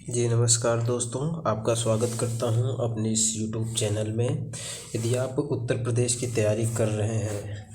जी नमस्कार दोस्तों, आपका स्वागत करता हूं अपने इस यूट्यूब चैनल में। यदि आप उत्तर प्रदेश की तैयारी कर रहे हैं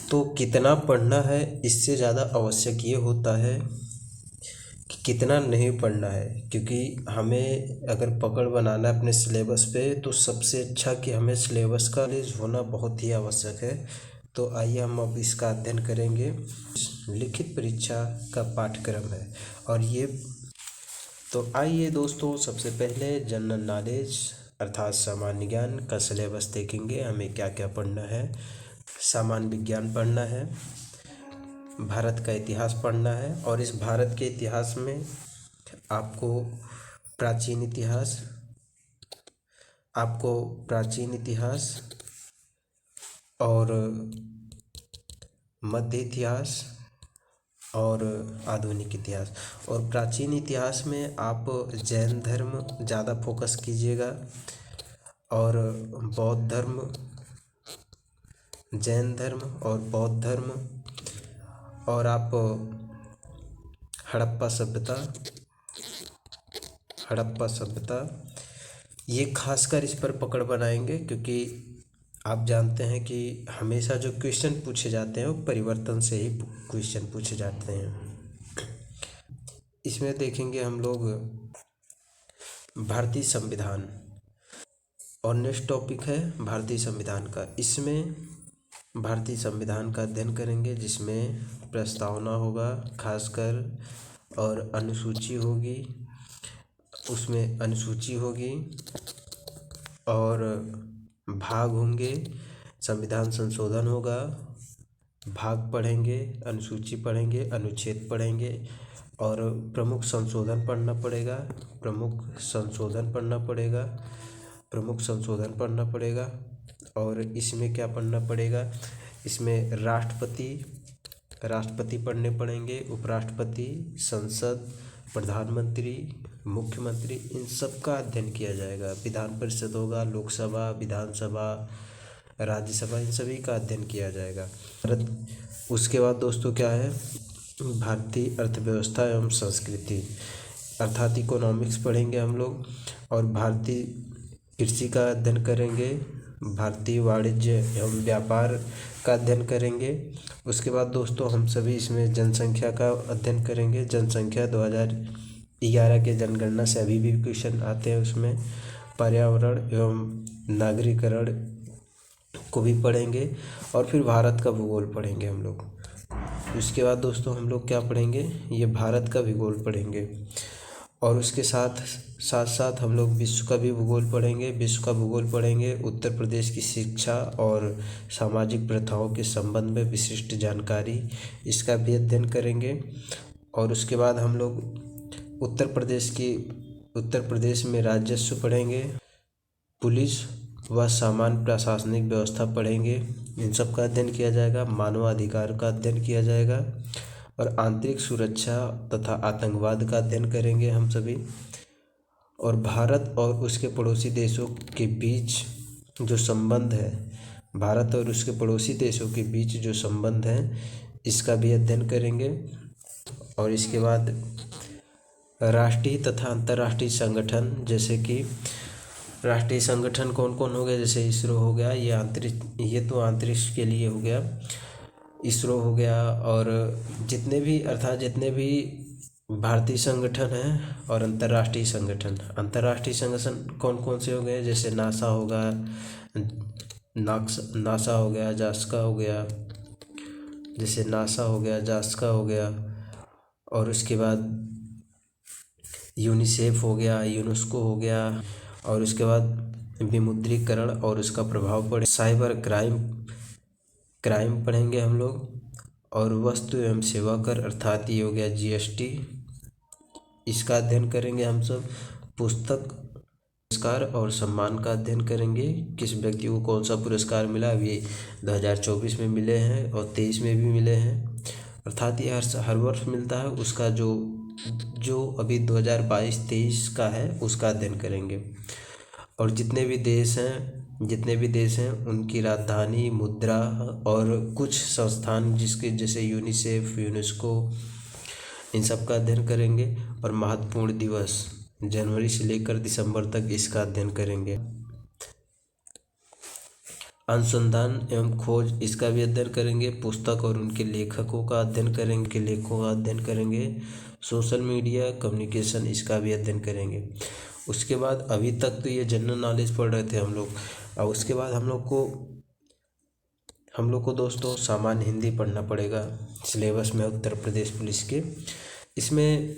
तो कितना पढ़ना है, इससे ज़्यादा आवश्यक ये होता है कि कितना नहीं पढ़ना है। क्योंकि हमें अगर पकड़ बनाना है अपने सिलेबस पे तो सबसे अच्छा कि हमें सिलेबस का नॉलेज होना बहुत ही आवश्यक है। तो आइए हम अब इसका अध्ययन करेंगे। लिखित परीक्षा का पाठ्यक्रम है और ये तो आइए दोस्तों, सबसे पहले जनरल नॉलेज अर्थात सामान्य ज्ञान का सिलेबस देखेंगे। हमें क्या क्या पढ़ना है। सामान्य विज्ञान पढ़ना है, भारत का इतिहास पढ़ना है और इस भारत के इतिहास में आपको प्राचीन इतिहास और मध्य इतिहास और आधुनिक इतिहास। और प्राचीन इतिहास में आप जैन धर्म ज़्यादा फोकस कीजिएगा और बौद्ध धर्म, जैन धर्म और बौद्ध धर्म, और आप हड़प्पा सभ्यता ये खासकर इस पर पकड़ बनाएंगे। क्योंकि आप जानते हैं कि हमेशा जो क्वेश्चन पूछे जाते हैं वो परिवर्तन से ही क्वेश्चन पूछे जाते हैं। इसमें देखेंगे हम लोग भारतीय संविधान और नेक्स्ट टॉपिक है भारतीय संविधान का। इसमें भारतीय संविधान का अध्ययन करेंगे जिसमें प्रस्तावना होगा खासकर और अनुसूची होगी, उसमें अनुसूची होगी और भाग होंगे। संविधान संशोधन होगा, भाग पढ़ेंगे, अनुसूची पढ़ेंगे, अनुच्छेद पढ़ेंगे और प्रमुख संशोधन पढ़ना पड़ेगा। और इसमें क्या पढ़ना पड़ेगा, इसमें राष्ट्रपति पढ़ने पड़ेंगे, उपराष्ट्रपति, संसद, प्रधानमंत्री, मुख्यमंत्री, इन सब का अध्ययन किया जाएगा। विधान परिषद होगा, लोकसभा, विधानसभा, राज्यसभा, इन सभी का अध्ययन किया जाएगा। उसके बाद दोस्तों क्या है, भारतीय अर्थव्यवस्था एवं संस्कृति अर्थात इकोनॉमिक्स पढ़ेंगे हम लोग। और भारतीय कृषि का अध्ययन करेंगे, भारतीय वाणिज्य एवं व्यापार का अध्ययन करेंगे। उसके बाद दोस्तों हम सभी इसमें जनसंख्या का अध्ययन करेंगे। जनसंख्या 2011 के जनगणना से अभी भी क्वेश्चन आते हैं। उसमें पर्यावरण एवं नागरीकरण को भी पढ़ेंगे और फिर भारत का भूगोल पढ़ेंगे हम लोग। उसके बाद दोस्तों हम लोग क्या पढ़ेंगे, ये भारत का भूगोल पढ़ेंगे और उसके साथ साथ हम लोग विश्व का भी भूगोल पढ़ेंगे। विश्व का भूगोल पढ़ेंगे, उत्तर प्रदेश की शिक्षा और सामाजिक प्रथाओं के संबंध में विशिष्ट जानकारी, इसका भी अध्ययन करेंगे। और उसके बाद हम लोग उत्तर प्रदेश में राजस्व पढ़ेंगे, पुलिस व सामान्य प्रशासनिक व्यवस्था पढ़ेंगे, इन सब का अध्ययन किया जाएगा। मानवाधिकार का अध्ययन किया जाएगा और आंतरिक सुरक्षा तथा आतंकवाद का अध्ययन करेंगे हम सभी। और भारत और उसके पड़ोसी देशों के बीच जो संबंध है, इसका भी अध्ययन करेंगे। और इसके बाद राष्ट्रीय तथा अंतर्राष्ट्रीय संगठन, जैसे कि राष्ट्रीय संगठन कौन कौन हो गए, जैसे इसरो हो गया, ये तो अंतरिक्ष के लिए हो गया, इसरो हो गया। और जितने भी भारतीय संगठन हैं और अंतर्राष्ट्रीय संगठन कौन कौन से हो गए, जैसे नासा हो गया, जास्का हो गया, और उसके बाद यूनिसेफ हो गया, यूनेस्को हो गया। और उसके बाद विमुद्रीकरण और उसका प्रभाव पड़े, साइबर क्राइम पढ़ेंगे हम लोग। और वस्तु एवं सेवा कर अर्थात ये हो गया GST, इसका अध्ययन करेंगे हम सब। पुरस्कार और सम्मान का अध्ययन करेंगे, किस व्यक्ति को कौन सा पुरस्कार मिला, अभी 2024 में मिले हैं और 23 में भी मिले हैं, अर्थात ये हर वर्ष मिलता है। उसका जो अभी 2022-23 का है उसका अध्ययन करेंगे। और जितने भी देश हैं उनकी राजधानी, मुद्रा और कुछ संस्थान जिसके जैसे यूनिसेफ, यूनेस्को, इन सब का अध्ययन करेंगे। और महत्वपूर्ण दिवस जनवरी से लेकर दिसंबर तक इसका अध्ययन करेंगे। अनुसंधान एवं खोज इसका भी अध्ययन करेंगे। पुस्तक और उनके लेखकों का अध्ययन करेंगे। सोशल मीडिया कम्युनिकेशन इसका भी अध्ययन करेंगे। उसके बाद अभी तक तो ये जनरल नॉलेज पढ़ रहे थे हम लोग, और उसके बाद हम लोग को दोस्तों सामान्य हिंदी पढ़ना पड़ेगा सिलेबस में उत्तर प्रदेश पुलिस के। इसमें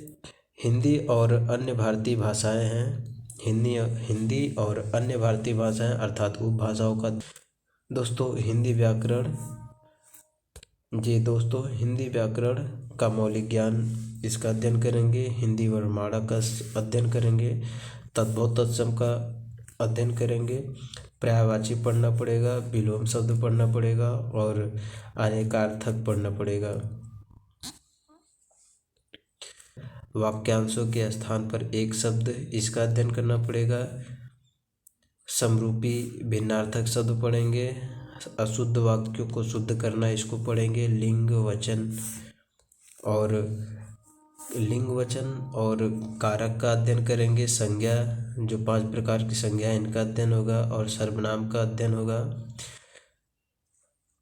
हिंदी और अन्य भारतीय भाषाएं हैं। हिंदी और अन्य भारतीय भाषाएं अर्थात उपभाषाओं का दोस्तों हिंदी व्याकरण का मौलिक ज्ञान इसका अध्ययन करेंगे। हिंदी वर्णमाला का अध्ययन करेंगे। तद्भव तत्सम का अध्ययन करेंगे। पर्यायवाची पढ़ना पड़ेगा, विलोम शब्द पढ़ना पड़ेगा और अनेकार्थक पढ़ना पड़ेगा। वाक्यांशों के स्थान पर एक शब्द इसका अध्ययन करना पड़ेगा। समरूपी भिन्नार्थक शब्द पढ़ेंगे। अशुद्ध वाक्यों को शुद्ध करना इसको पढ़ेंगे। लिंग वचन और कारक का अध्ययन करेंगे। संज्ञा जो 5 प्रकार की संज्ञा इनका अध्ययन होगा और सर्वनाम का अध्ययन होगा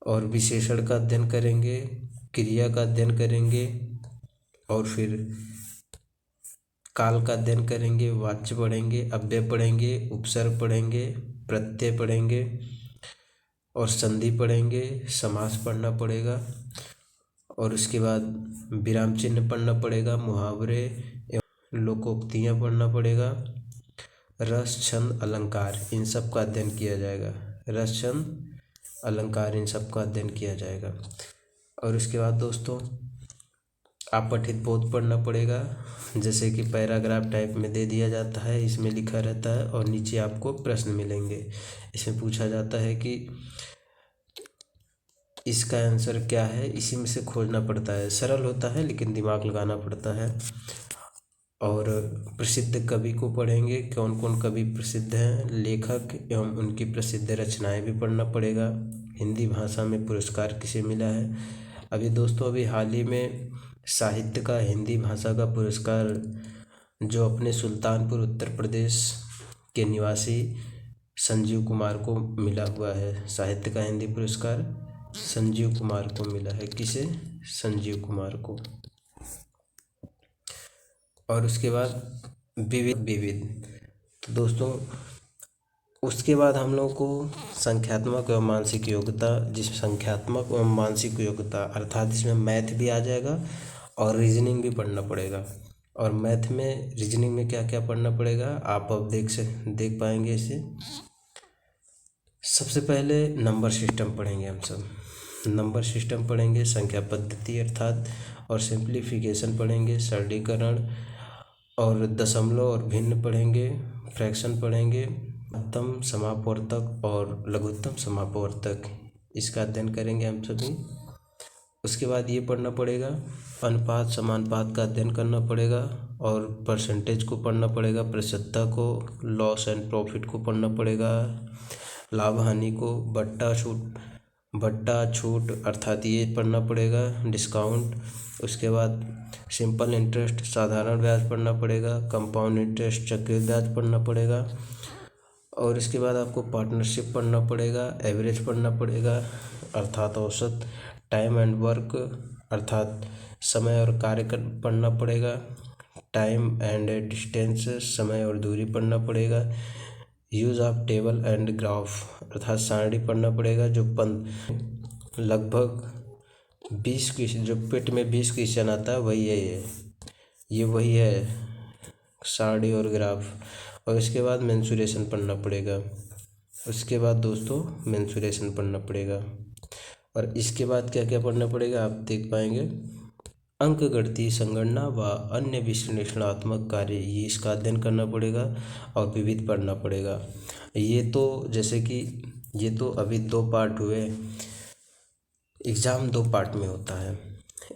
और विशेषण का अध्ययन करेंगे। क्रिया का अध्ययन करेंगे और फिर काल का अध्ययन करेंगे। वाच्य पढ़ेंगे, अव्यय पढ़ेंगे, उपसर्ग पढ़ेंगे, प्रत्यय पढ़ेंगे और संधि पढ़ेंगे। समास पढ़ना पड़ेगा और उसके बाद विराम चिन्ह पढ़ना पड़ेगा। मुहावरे एवं लोकोक्तियाँ पढ़ना पड़ेगा। रस छंद अलंकार इन सब का अध्ययन किया जाएगा। रस छंद अलंकार इन सब का अध्ययन किया जाएगा। और उसके बाद दोस्तों अपठित बोध पढ़ना पड़ेगा, जैसे कि पैराग्राफ टाइप में दे दिया जाता है, इसमें लिखा रहता है और नीचे आपको प्रश्न मिलेंगे। इसमें पूछा जाता है कि इसका आंसर क्या है, इसी में से खोजना पड़ता है। सरल होता है लेकिन दिमाग लगाना पड़ता है। और प्रसिद्ध कवि को पढ़ेंगे, कौन कौन कवि प्रसिद्ध हैं, लेखक एवं उनकी प्रसिद्ध रचनाएं भी पढ़ना पड़ेगा। हिंदी भाषा में पुरस्कार किसे मिला है। अभी हाल ही में साहित्य का हिंदी भाषा का पुरस्कार जो अपने सुल्तानपुर उत्तर प्रदेश के निवासी संजीव कुमार को मिला हुआ है। साहित्य का हिंदी पुरस्कार संजीव कुमार को मिला है। किसे? संजीव कुमार को। और उसके बाद विविध तो दोस्तों उसके बाद हम लोग को संख्यात्मक एवं मानसिक योग्यता अर्थात इसमें मैथ भी आ जाएगा और रीजनिंग भी पढ़ना पड़ेगा। और मैथ में रीजनिंग में क्या क्या पढ़ना पड़ेगा आप अब देख पाएंगे इसे। सबसे पहले नंबर सिस्टम पढ़ेंगे हम सब। नंबर सिस्टम पढ़ेंगे, संख्या पद्धति अर्थात और सिंप्लीफिकेशन पढ़ेंगे, सरलीकरण और दशमलव और भिन्न पढ़ेंगे, फ्रैक्शन पढ़ेंगे, महत्तम समापवर्तक और लघुत्तम समापवर्तक इसका अध्ययन करेंगे हम सभी। उसके बाद ये पढ़ना पड़ेगा, अनुपात समानुपात का अध्ययन करना पड़ेगा और परसेंटेज को पढ़ना पड़ेगा, प्रतिशतता को, लॉस एंड प्रॉफिट को पढ़ना पड़ेगा, लाभ हानि को, बट्टा छूट अर्थात ये पढ़ना पड़ेगा, डिस्काउंट। उसके बाद सिंपल इंटरेस्ट साधारण ब्याज पढ़ना पड़ेगा, कंपाउंड इंटरेस्ट चक्रवृद्धि ब्याज पढ़ना पड़ेगा। और इसके बाद आपको पार्टनरशिप पढ़ना पड़ेगा, एवरेज पढ़ना पड़ेगा अर्थात औसत, टाइम एंड वर्क अर्थात समय और कार्य पढ़ना पड़ेगा, टाइम एंड डिस्टेंस समय और दूरी पढ़ना पड़ेगा, use of table and graph अर्थात सारणी पढ़ना पड़ेगा। जो लगभग 20 क्वेश्चन जो पेट में 20 क्वेश्चन आता है वही है ये वही है सारणी और ग्राफ। और इसके बाद मेंसुरेशन पढ़ना पड़ेगा। उसके बाद दोस्तों मेंसुरेशन पढ़ना पड़ेगा। और इसके बाद क्या क्या पढ़ना पड़ेगा आप देख पाएंगे। अंकगणितीय संगणना व अन्य विश्लेषणात्मक कार्य ये इसका अध्ययन करना पड़ेगा और विविध पढ़ना पड़ेगा। ये तो अभी 2 पार्ट हुए। एग्ज़ाम 2 पार्ट में होता है,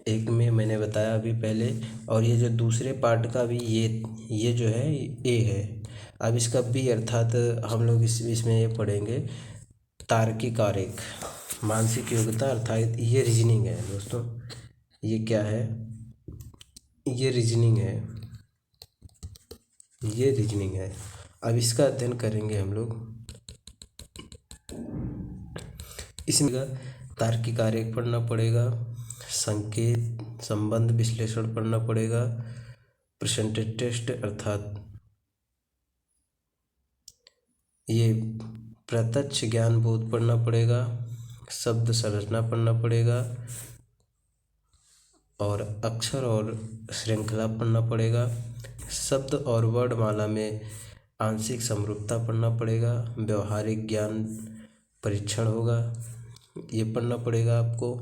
एक में मैंने बताया अभी पहले, और ये जो दूसरे पार्ट का भी ये जो है ए है। अब इसका बी अर्थात हम लोग इसमें ये पढ़ेंगे तार्किक आरेख, मानसिक योग्यता अर्थात ये रीजनिंग है दोस्तों। ये क्या है? ये रीजनिंग है। ये रीजनिंग है। अब इसका अध्ययन करेंगे हम लोग। इसमें तार्किक आरेख पढ़ना पड़ेगा, संकेत संबंध विश्लेषण पढ़ना पड़ेगा, परसेंटेज टेस्ट अर्थात ये प्रत्यक्ष ज्ञान बोध पढ़ना पड़ेगा, शब्द संरचना पढ़ना पड़ेगा और अक्षर और श्रृंखला पढ़ना पड़ेगा। शब्द और वर्णमाला में आंशिक समरूपता पढ़ना पड़ेगा। व्यवहारिक ज्ञान परीक्षण होगा, ये पढ़ना पड़ेगा आपको।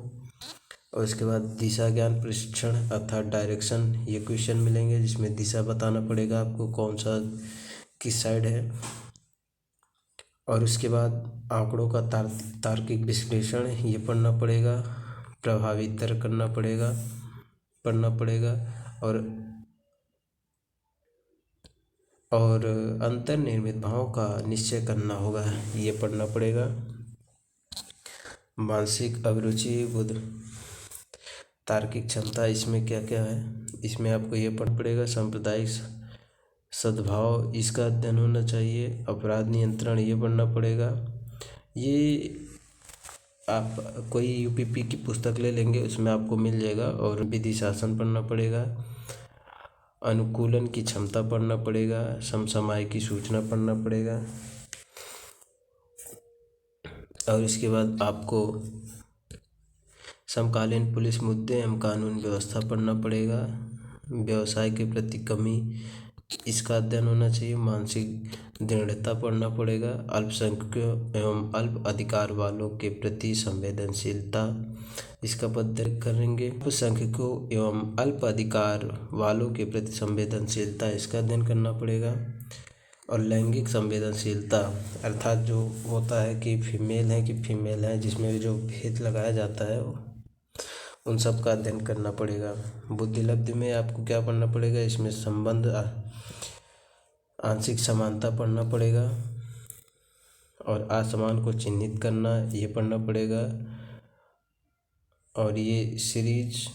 और इसके बाद दिशा ज्ञान प्रशिक्षण अर्थात डायरेक्शन, ये क्वेश्चन मिलेंगे जिसमें दिशा बताना पड़ेगा आपको, कौन सा किस साइड है। और उसके बाद आंकड़ों का तार्किक विश्लेषण ये पढ़ना पड़ेगा। प्रभावी तर्क करना पढ़ना पड़ेगा और अंतर्निर्मित भावों का निश्चय करना होगा, ये पढ़ना पड़ेगा। मानसिक अभिरुचि बुद्ध तार्किक क्षमता, इसमें क्या क्या है, इसमें आपको ये पढ़ना पड़ेगा। सांप्रदायिक सद्भाव, इसका अध्ययन होना चाहिए। अपराध नियंत्रण, ये पढ़ना पड़ेगा। ये आप कोई यूपीपी की पुस्तक ले लेंगे, उसमें आपको मिल जाएगा। और विधि शासन पढ़ना पड़ेगा। अनुकूलन की क्षमता पढ़ना पड़ेगा। समसामयिक सूचना पढ़ना पड़ेगा। और इसके बाद आपको समकालीन पुलिस मुद्दे एवं कानून व्यवस्था पढ़ना पड़ेगा। व्यवसाय के प्रति कमी, इसका अध्ययन होना चाहिए। मानसिक दृढ़ता पढ़ना पड़ेगा। अल्पसंख्यकों एवं अल्प अधिकार वालों के प्रति संवेदनशीलता, इसका अध्ययन करेंगे। अल्पसंख्यकों एवं अल्प अधिकार वालों के प्रति संवेदनशीलता, इसका अध्ययन करना पड़ेगा। और लैंगिक संवेदनशीलता अर्थात जो होता है कि फीमेल है कि फीमेल है, जिसमें जो भेद लगाया जाता है उन सब का अध्ययन करना पड़ेगा। बुद्धिलब्धि में आपको क्या पढ़ना पड़ेगा, इसमें संबंध आंशिक समानता पढ़ना पड़ेगा और असमान को चिन्हित करना, ये पढ़ना पड़ेगा। और ये सीरीज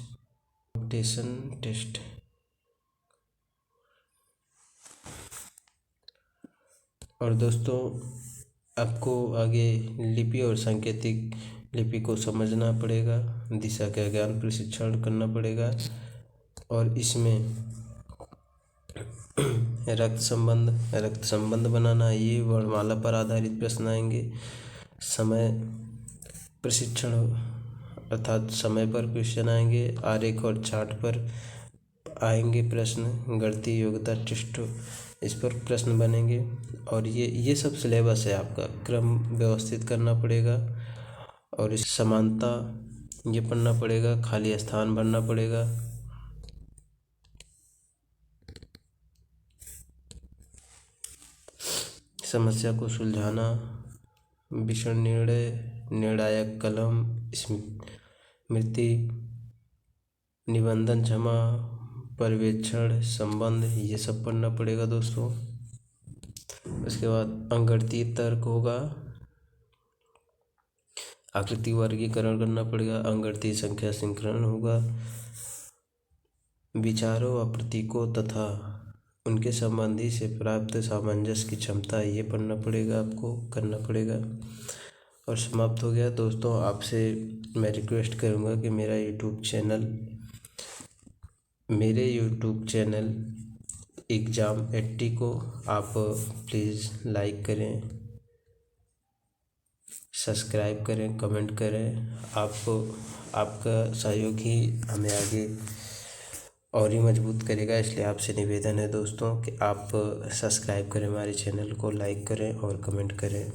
नोटेशन टेस्ट, और दोस्तों आपको आगे लिपि और सांकेतिक लिपि को समझना पड़ेगा। दिशा का ज्ञान प्रशिक्षण करना पड़ेगा। और इसमें रक्त संबंध बनाना, ये वर्णमाला पर आधारित प्रश्न आएंगे। समय प्रशिक्षण अर्थात समय पर क्वेश्चन आएंगे। आरेख और चार्ट पर आएंगे प्रश्न। गणितीय योग्यता टेस्ट, इस पर प्रश्न बनेंगे। और ये सब सिलेबस है आपका, क्रम व्यवस्थित करना पड़ेगा। और इस समानता ये पढ़ना पड़ेगा। खाली स्थान भरना पड़ेगा। समस्या को सुलझाना, विषण निर्णय, निर्णायक कलम, स्मृति, निबंधन जमा, पर्यवेक्षण, संबंध, ये सब पढ़ना पड़ेगा दोस्तों। उसके बाद अंकगणितीय तर्क होगा। आकृति वर्गीकरण करना पड़ेगा। अंकगणितीय संख्या संकलन होगा। विचारों व प्रतीकों तथा उनके संबंधी से प्राप्त सामंजस्य की क्षमता, ये पढ़ना पड़ेगा, आपको करना पड़ेगा। और समाप्त हो गया दोस्तों। आपसे मैं रिक्वेस्ट करूँगा कि मेरे यूट्यूब चैनल एग्ज़ाम 80 को आप प्लीज़ लाइक करें, सब्सक्राइब करें, कमेंट करें। आपका सहयोग ही हमें आगे और ही मजबूत करेगा। इसलिए आपसे निवेदन है दोस्तों कि आप सब्सक्राइब करें हमारे चैनल को, लाइक करें और कमेंट करें।